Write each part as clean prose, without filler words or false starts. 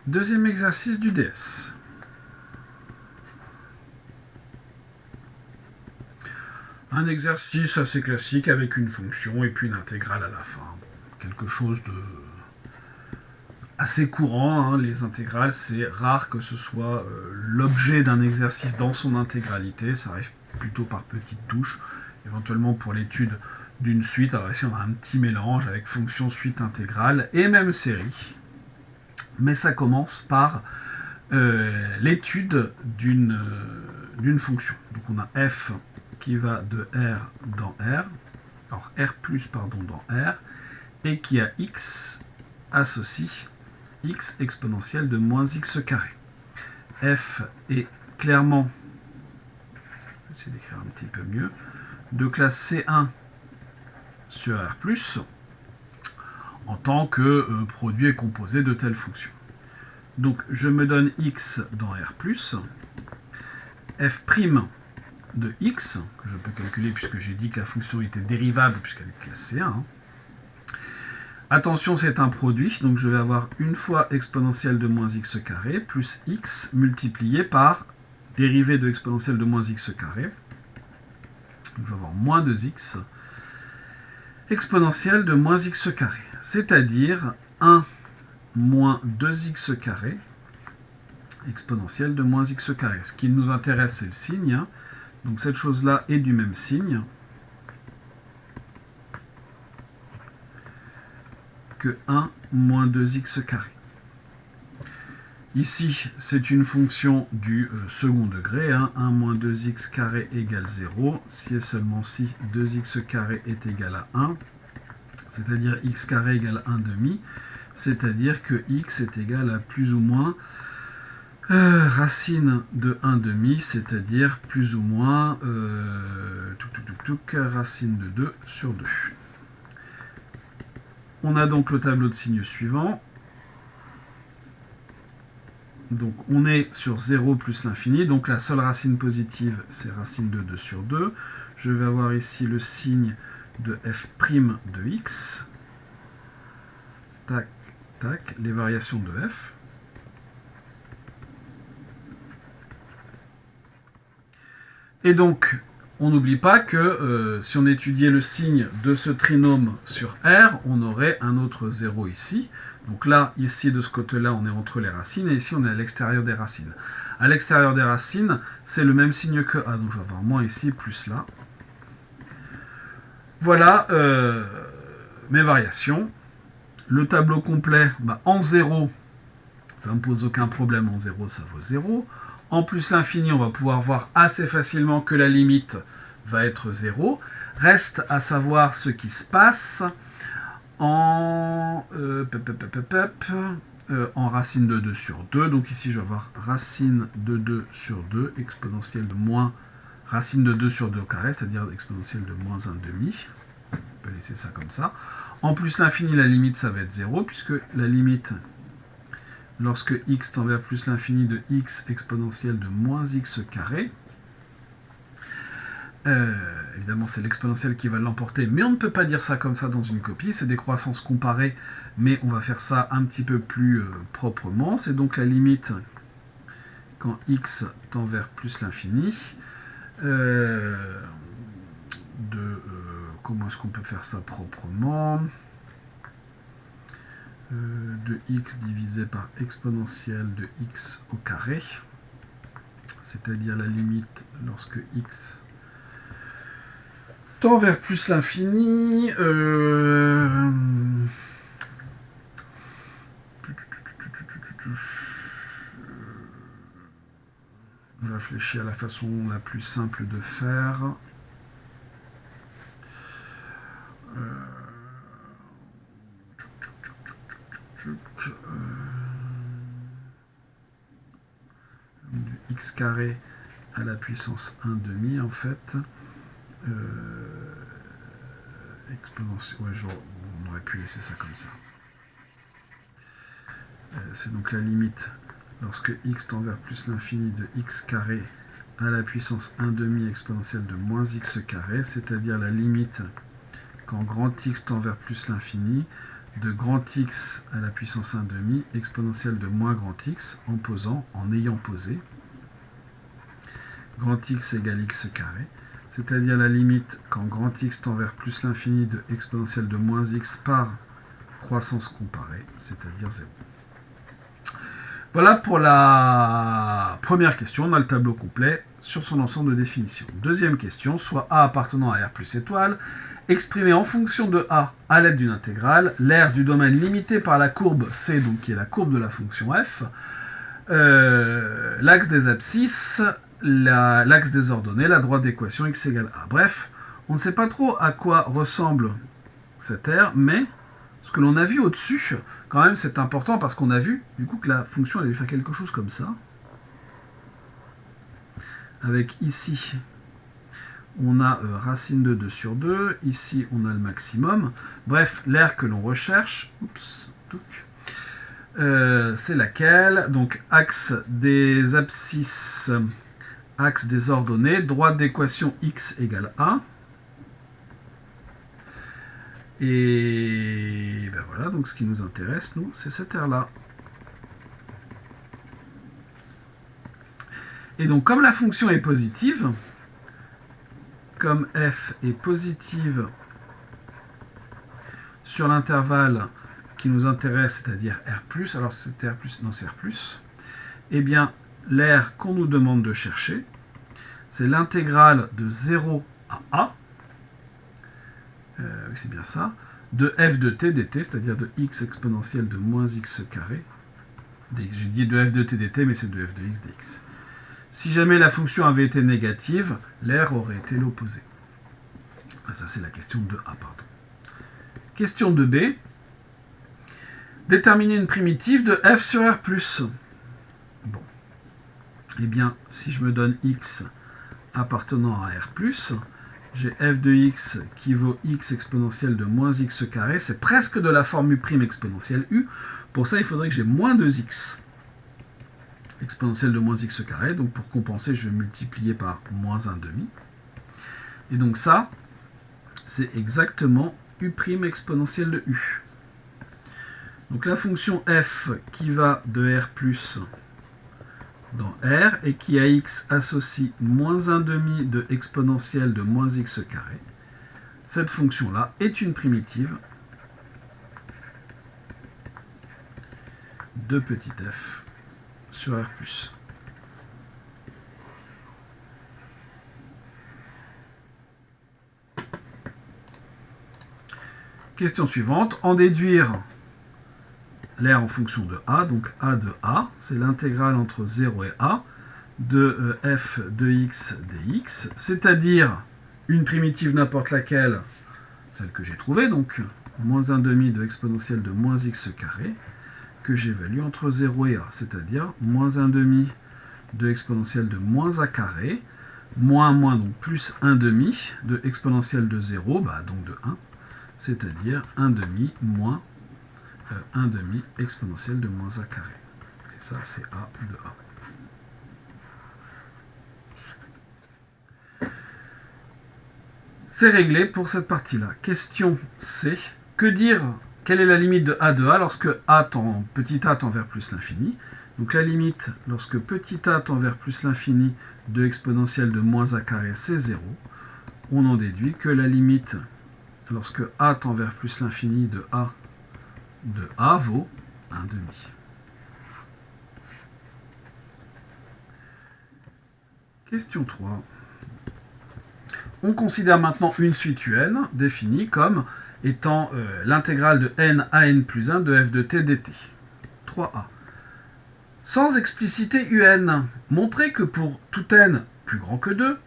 Deuxième exercice du DS. Un exercice assez classique avec une fonction et puis une intégrale à la fin. Quelque chose de assez courant, hein. Les intégrales, c'est rare que ce soit l'objet d'un exercice dans son intégralité. Ça arrive plutôt par petites touches, éventuellement pour l'étude d'une suite. Alors ici, on a un petit mélange avec fonction, suite, intégrale et même série. Mais ça commence par l'étude d'une fonction. Donc on a f qui va de R dans R, alors R plus pardon dans R, et qui a x associe x exponentielle de moins x carré. F est clairement, je vais essayer d'écrire un petit peu mieux, de classe C1 sur R plus, en tant que produit et composé de telle fonction. Donc je me donne x dans R plus, f' de x, que je peux calculer puisque j'ai dit que la fonction était dérivable puisqu'elle est classe C1. Attention, c'est un produit, donc je vais avoir une fois exponentielle de moins x carré plus x multiplié par dérivée de exponentielle de moins x carré. Donc je vais avoir moins 2x exponentielle de moins x carré, c'est-à-dire 1 moins 2x carré exponentielle de moins x carré. Ce qui nous intéresse, c'est le signe. Donc cette chose-là est du même signe que 1 moins 2x carré. Ici, c'est une fonction du second degré. 1 moins 2x carré égale 0, si et seulement si 2x carré est égal à 1, c'est-à-dire x carré égale 1 demi, c'est-à-dire que x est égal à plus ou moins racine de 1 demi, c'est-à-dire plus ou moins racine de 2 sur 2. On a donc le tableau de signes suivant. Donc on est sur 0 plus l'infini, donc la seule racine positive, c'est racine de 2 sur 2. Je vais avoir ici le signe de f' de x. Tac, tac, les variations de f. Et donc, on n'oublie pas que si on étudiait le signe de ce trinôme sur R, on aurait un autre 0 ici. Donc là, ici, de ce côté-là, on est entre les racines, et ici, on est à l'extérieur des racines. À l'extérieur des racines, c'est le même signe que A. Donc je vais avoir moins ici, plus là. Voilà mes variations. Le tableau complet, en 0, ça ne me pose aucun problème. En 0, ça vaut 0. En plus l'infini, on va pouvoir voir assez facilement que la limite va être 0. Reste à savoir ce qui se passe en racine de 2 sur 2. Donc ici, je vais avoir racine de 2 sur 2, exponentielle de moins racine de 2 sur 2 au carré, c'est-à-dire exponentielle de moins 1 demi. On peut laisser ça comme ça. En plus l'infini, la limite, ça va être 0, puisque la limite, lorsque x tend vers plus l'infini de x exponentielle de moins x carré, évidemment, c'est l'exponentielle qui va l'emporter, mais on ne peut pas dire ça comme ça dans une copie. C'est des croissances comparées, mais on va faire ça un petit peu plus proprement. C'est donc la limite quand x tend vers plus l'infini comment est-ce qu'on peut faire ça proprement, de x divisé par exponentielle de x au carré, c'est-à-dire la limite lorsque x tend vers plus l'infini. Je réfléchis à la façon la plus simple de faire. Du x carré à la puissance 1 demi, en fait. Exponentielle. Ouais, on aurait pu laisser ça comme ça. C'est donc la limite lorsque x tend vers plus l'infini de x carré à la puissance 1 demi exponentielle de moins x carré, c'est-à-dire la limite quand grand x tend vers plus l'infini de grand X à la puissance 1/2 exponentielle de moins grand X en ayant posé grand X égale X carré, c'est-à-dire la limite quand grand X tend vers plus l'infini de exponentielle de moins X par croissance comparée, c'est-à-dire 0. Voilà pour la première question. On a le tableau complet sur son ensemble de définitions. Deuxième question, soit A appartenant à R plus étoile, exprimé en fonction de A à l'aide d'une intégrale, l'aire du domaine limité par la courbe C, donc qui est la courbe de la fonction f, l'axe des abscisses, l'axe des ordonnées, la droite d'équation x égale A. Bref, on ne sait pas trop à quoi ressemble cette aire, mais ce que l'on a vu au-dessus, quand même, c'est important parce qu'on a vu du coup que la fonction allait faire quelque chose comme ça. Avec ici, on a racine de 2 sur 2. Ici, on a le maximum. Bref, l'aire que l'on recherche, c'est laquelle? Donc, axe des abscisses, axe des ordonnées, droite d'équation x égale A. Et ben voilà, donc ce qui nous intéresse, nous, c'est cette aire-là. Et donc, comme la fonction est positive, comme f est positive sur l'intervalle qui nous intéresse, c'est-à-dire R+, alors c'est R+, non c'est R+, eh bien, l'aire qu'on nous demande de chercher, c'est l'intégrale de 0 à A, c'est bien ça, de f de t dt, c'est-à-dire de x exponentielle de moins x carré. J'ai dit de f de t dt, mais c'est de f de x dx. Si jamais la fonction avait été négative, l'aire aurait été l'opposé. Ça, c'est la question de A, pardon. Question de B. Déterminer une primitive de f sur R+. Bon. Eh bien, si je me donne x appartenant à R+, j'ai f de x qui vaut x exponentielle de moins x carré. C'est presque de la forme u' exponentielle u. Pour ça, il faudrait que j'ai moins 2x exponentielle de moins x carré. Donc, pour compenser, je vais multiplier par moins 1/2. Et donc ça, c'est exactement u' exponentielle de u. Donc la fonction f qui va de R+ dans R et qui à x associe moins 1/2 de exponentielle de moins x carré, cette fonction-là est une primitive de petit f sur R+. Question suivante, en déduire l'aire en fonction de A, donc A de A, c'est l'intégrale entre 0 et A de f de x dx, c'est-à-dire une primitive n'importe laquelle, celle que j'ai trouvée, donc moins 1/2 de exponentielle de moins x carré, que j'évalue entre 0 et A, c'est-à-dire moins 1/2 de exponentielle de moins a carré, moins donc plus 1/2 de exponentielle de 0, donc de 1, c'est-à-dire 1/2 moins 1/2 exponentielle de moins a carré. Et ça, c'est A de A. C'est réglé pour cette partie-là. Question C. Que dire? Quelle est la limite de A lorsque petit a tend vers plus l'infini? Donc la limite, lorsque petit a tend vers plus l'infini de exponentielle de moins a carré, c'est 0. On en déduit que la limite, lorsque a tend vers plus l'infini de A vaut 1/2. Question 3. On considère maintenant une suite un définie comme étant l'intégrale de n à n plus 1 de f de t dt. 3a. Sans expliciter un, montrez que pour tout n plus grand que 2,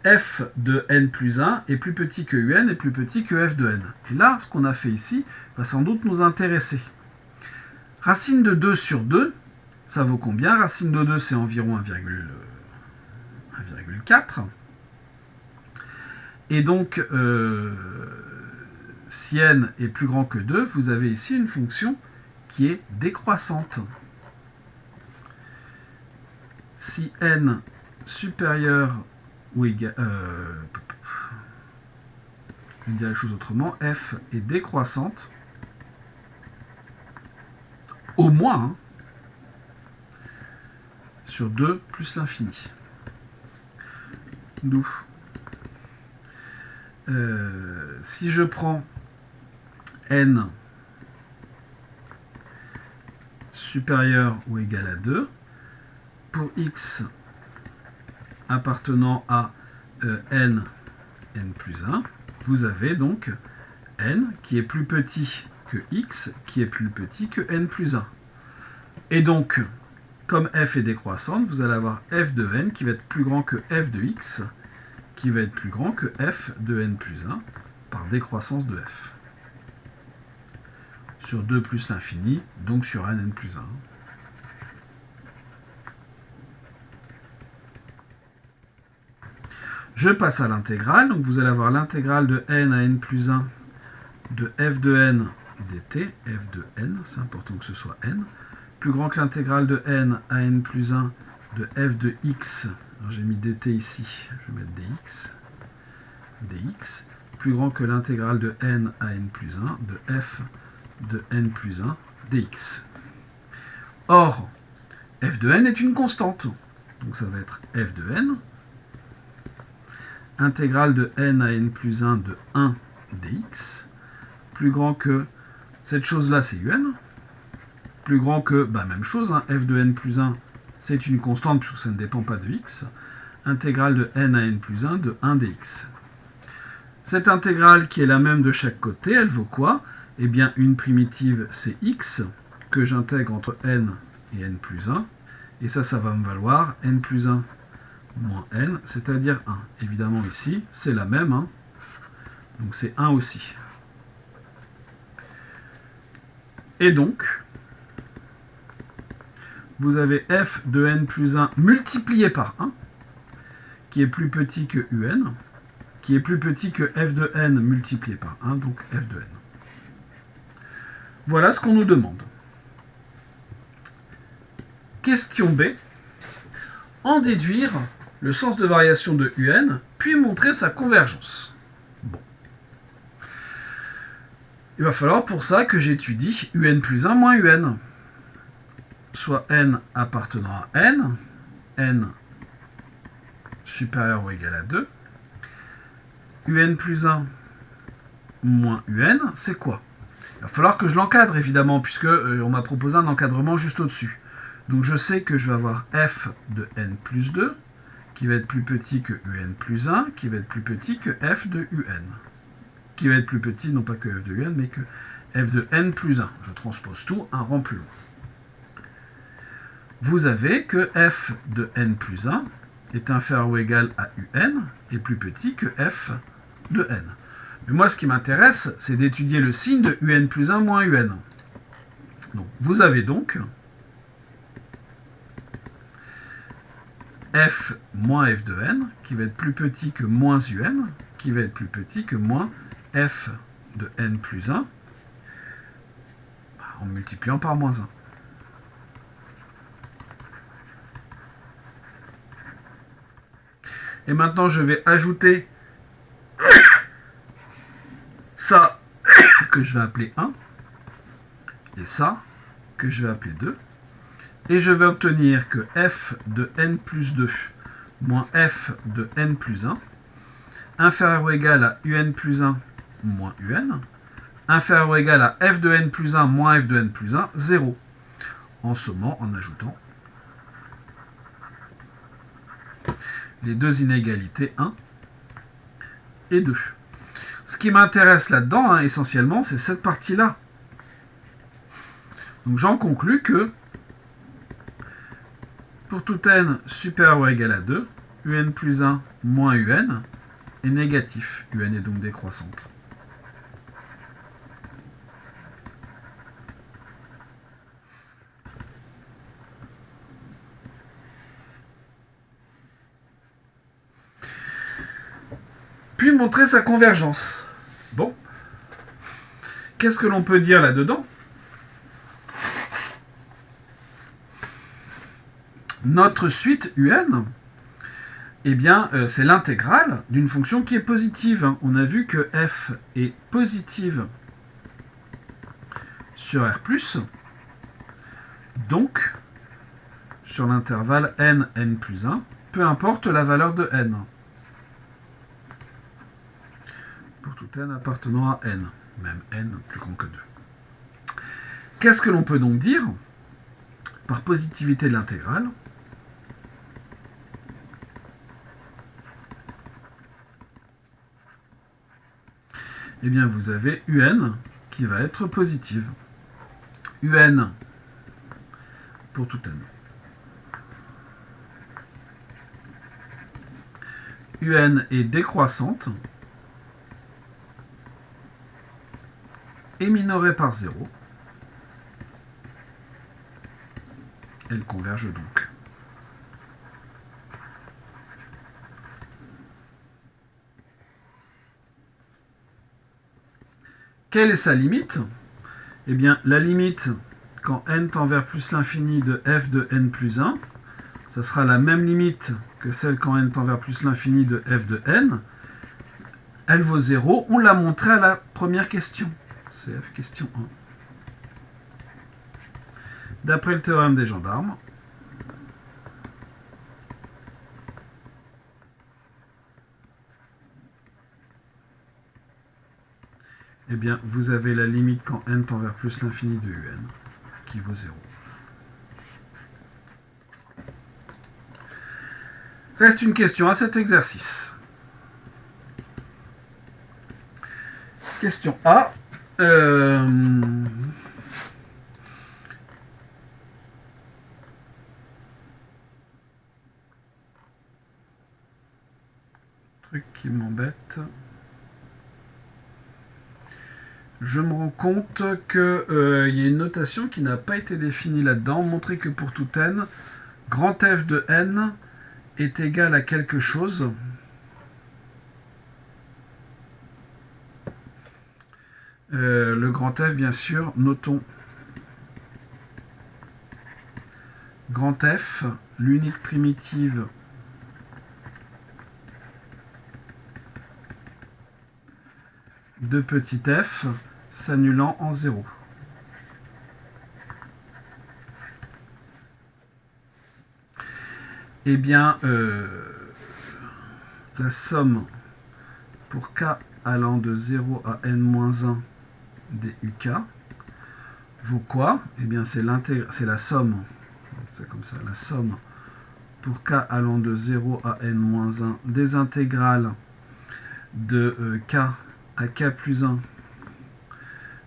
f de n plus 1 est plus petit que un et plus petit que f de n. Et là, ce qu'on a fait ici va sans doute nous intéresser. Racine de 2 sur 2, ça vaut combien? Racine de 2, c'est environ 1,4. Et donc, si n est plus grand que 2, vous avez ici une fonction qui est décroissante. Si n supérieur ou égal... je vais dire la chose autrement, f est décroissante, au moins, hein, sur 2 plus l'infini. D'où si je prends n supérieur ou égal à 2, pour x appartenant à n plus 1, vous avez donc n qui est plus petit que x, qui est plus petit que n plus 1. Et donc, comme f est décroissante, vous allez avoir f de n qui va être plus grand que f de x, qui va être plus grand que f de n plus 1, par décroissance de f. Sur 2 plus l'infini, donc sur n plus 1. Je passe à l'intégrale, donc vous allez avoir l'intégrale de n à n plus 1 de f de n dt, f de n, c'est important que ce soit n, plus grand que l'intégrale de n à n plus 1 de f de x, j'ai mis dt ici, je vais mettre dx, plus grand que l'intégrale de n à n plus 1 de f de n plus 1 dx. Or, f de n est une constante, donc ça va être f de n, intégrale de n à n plus 1 de 1 dx, plus grand que, cette chose-là c'est un, plus grand que, même chose, hein, f de n plus 1 c'est une constante puisque ça ne dépend pas de x, intégrale de n à n plus 1 de 1 dx. Cette intégrale qui est la même de chaque côté, elle vaut quoi? Eh bien, une primitive, c'est x, que j'intègre entre n et n plus 1, et ça va me valoir n plus 1 moins n, c'est-à-dire 1. Évidemment, ici, c'est la même, hein, donc c'est 1 aussi. Et donc, vous avez f de n plus 1 multiplié par 1, qui est plus petit que un, qui est plus petit que f de n multiplié par 1, donc f de n. Voilà ce qu'on nous demande. Question B. En déduire le sens de variation de un, puis montrer sa convergence. Bon. Il va falloir pour ça que j'étudie un plus 1 moins un. Soit n appartenant à n supérieur ou égal à 2. un plus 1 moins un, c'est quoi? Il va falloir que je l'encadre, évidemment, puisque on m'a proposé un encadrement juste au-dessus. Donc je sais que je vais avoir f de n plus 2, qui va être plus petit que un plus 1, qui va être plus petit que f de un. Qui va être plus petit, non pas que f de un, mais que f de n plus 1. Je transpose tout, un rang plus long. Vous avez que f de n plus 1 est inférieur ou égal à un, et plus petit que f de n. Mais moi, ce qui m'intéresse, c'est d'étudier le signe de un plus 1 moins un. Donc, vous avez donc f moins f de n, qui va être plus petit que moins un, qui va être plus petit que moins f de n plus 1, en multipliant par moins 1. Et maintenant, je vais ajouter ça que je vais appeler 1, et ça que je vais appeler 2. Et je vais obtenir que f de n plus 2 moins f de n plus 1 inférieur ou égal à un plus 1 moins un, inférieur ou égal à f de n plus 1 moins f de n plus 1, 0. En sommant, en ajoutant les deux inégalités 1 et 2. Ce qui m'intéresse là-dedans, hein, essentiellement, c'est cette partie-là. Donc j'en conclus que pour tout n supérieur ou égal à 2, un plus 1 moins un est négatif. Un est donc décroissante. Puis montrer sa convergence. Bon. Qu'est-ce que l'on peut dire là-dedans? Notre suite un, eh bien, c'est l'intégrale d'une fonction qui est positive. On a vu que f est positive sur R+, Donc, sur l'intervalle n, n plus 1, peu importe la valeur de n. Pour tout n appartenant à n, même n plus grand que 2. Qu'est-ce que l'on peut donc dire par positivité de l'intégrale? Eh bien, vous avez un qui va être positive. Un pour tout n. Un est décroissante et minorée par 0. Elle converge donc. Quelle est sa limite? Eh bien, la limite, quand n tend vers plus l'infini de f de n plus 1, ça sera la même limite que celle quand n tend vers plus l'infini de f de n. Elle vaut 0. On l'a montré à la première question. CF question 1. D'après le théorème des gendarmes, eh bien, vous avez la limite quand n tend vers plus l'infini de un, qui vaut 0. Reste une question à cet exercice. Question A. Truc qui m'embête. Je me rends compte qu'il y a une notation qui n'a pas été définie là-dedans. Montrer que pour tout n, grand F de n est égal à quelque chose. Le grand F, bien sûr, notons grand F, l'unique primitive de petit f s'annulant en 0. Eh bien, la somme pour k allant de 0 à n-1 des uk vaut quoi? Eh bien, c'est la somme, c'est comme ça, la somme pour k allant de 0 à n-1 des intégrales de k à k plus 1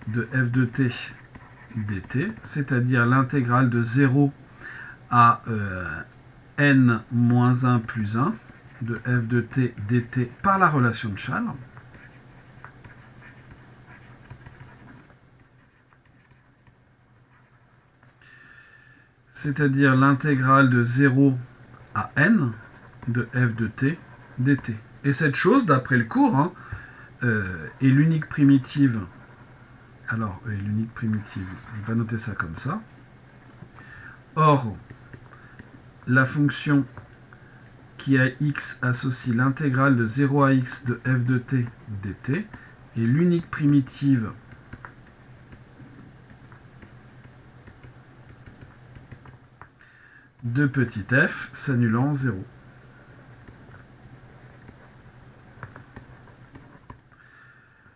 de f de t dt, c'est-à-dire l'intégrale de 0 à n-1 plus 1 de f de t dt par la relation de Chasles. C'est-à-dire l'intégrale de 0 à n de f de t dt. Et cette chose, d'après le cours, est l'unique primitive. Alors, l'unique primitive, on va noter ça comme ça. Or, la fonction qui à x associe l'intégrale de 0 à x de f de t dt est l'unique primitive de petit f s'annulant en 0.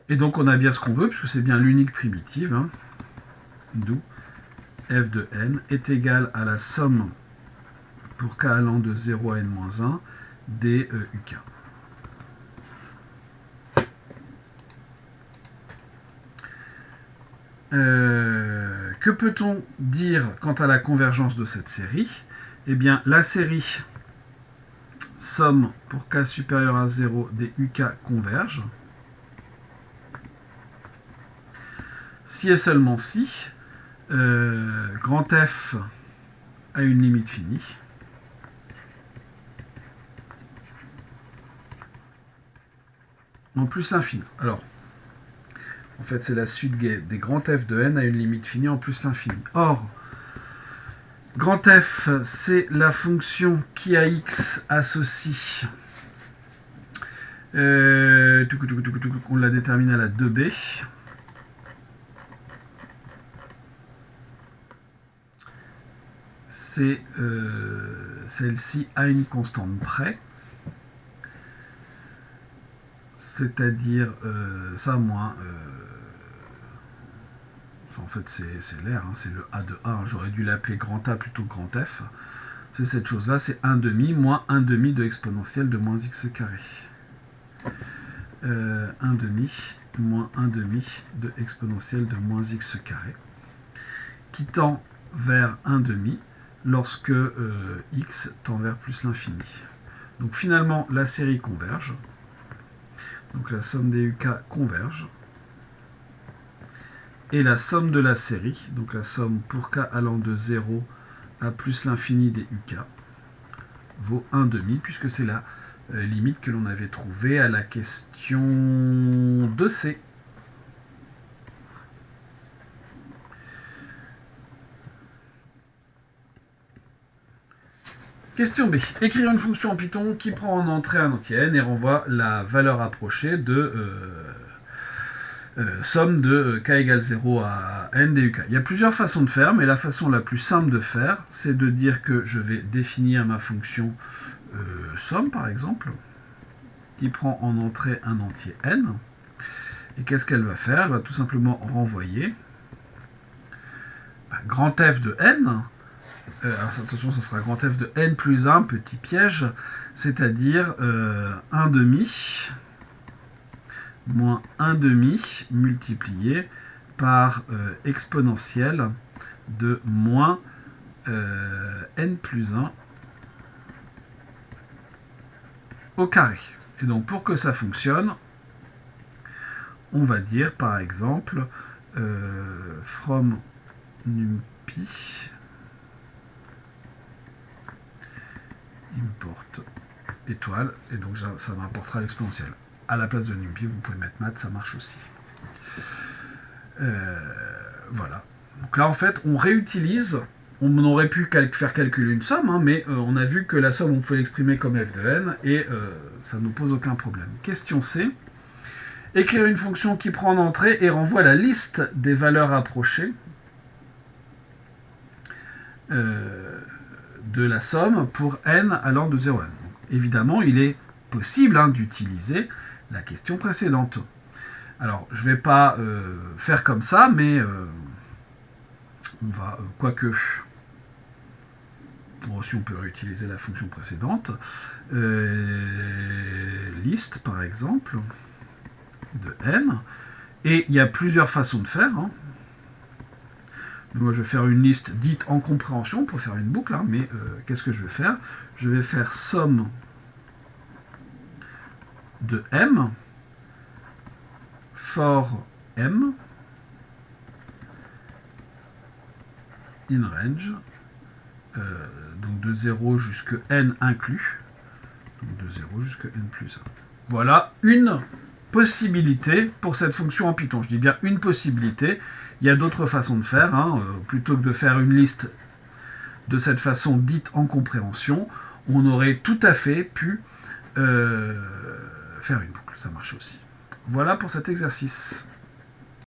Et donc on a bien ce qu'on veut, puisque c'est bien l'unique primitive, d'où f de n est égal à la somme pour k allant de 0 à n-1 des uk. Que peut-on dire quant à la convergence de cette série? Eh bien, la série somme pour k supérieur à 0 des uk converge. Si et seulement si, grand F a une limite finie. En plus l'infini. Alors, en fait, c'est la suite des grands F de n à une limite finie en plus l'infini. Or, grand F, c'est la fonction qui à x associe. On l'a déterminé à la 2b. c'est celle-ci à une constante près, c'est-à-dire ça moins, en fait c'est l'air, hein, c'est le A de A, j'aurais dû l'appeler grand A plutôt que grand F, c'est cette chose-là, c'est 1 demi moins 1 demi de exponentielle de moins x carré. 1 demi moins 1 demi de exponentielle de moins x carré, qui tend vers 1 demi lorsque x tend vers plus l'infini. Donc finalement, la série converge. Donc la somme des UK converge. Et la somme de la série, donc la somme pour k allant de 0 à plus l'infini des UK, vaut 1 demi, puisque c'est la limite que l'on avait trouvée à la question 2C. Question B. Écrire une fonction en Python qui prend en entrée un entier n et renvoie la valeur approchée de somme de k égale 0 à n du k. Il y a plusieurs façons de faire, mais la façon la plus simple de faire, c'est de dire que je vais définir ma fonction somme, par exemple, qui prend en entrée un entier n. Et qu'est-ce qu'elle va faire? Elle va tout simplement renvoyer grand F de n. Alors attention, ça sera grand F de n plus 1, petit piège, c'est-à-dire 1 demi moins 1 demi multiplié par exponentielle de moins n plus 1 au carré. Et donc pour que ça fonctionne, on va dire par exemple from numpy import étoile, et donc ça m'apportera l'exponentielle. À la place de numpy, vous pouvez mettre math, ça marche aussi. Voilà. Donc là, en fait, on réutilise, on aurait pu faire calculer une somme, hein, mais on a vu que la somme, on peut l'exprimer comme f de n, et ça ne nous pose aucun problème. Question C. Écrire une fonction qui prend en entrée et renvoie la liste des valeurs approchées de la somme pour n allant de 0 à n. Donc, évidemment, il est possible d'utiliser la question précédente. Alors, je ne vais pas faire comme ça, mais on va, quoique, bon, si on peut réutiliser la fonction précédente, liste, par exemple, de n, et il y a plusieurs façons de faire, hein. Moi, je vais faire une liste dite en compréhension pour faire une boucle, hein, mais qu'est-ce que je vais faire? Je vais faire somme de m for m in range, donc de 0 jusqu'à n inclus, donc de 0 jusqu'à n plus 1. Voilà une possibilité pour cette fonction en Python. Je dis bien une possibilité. Il y a d'autres façons de faire. Hein. Plutôt que de faire une liste de cette façon dite en compréhension, on aurait tout à fait pu faire une boucle. Ça marche aussi. Voilà pour cet exercice.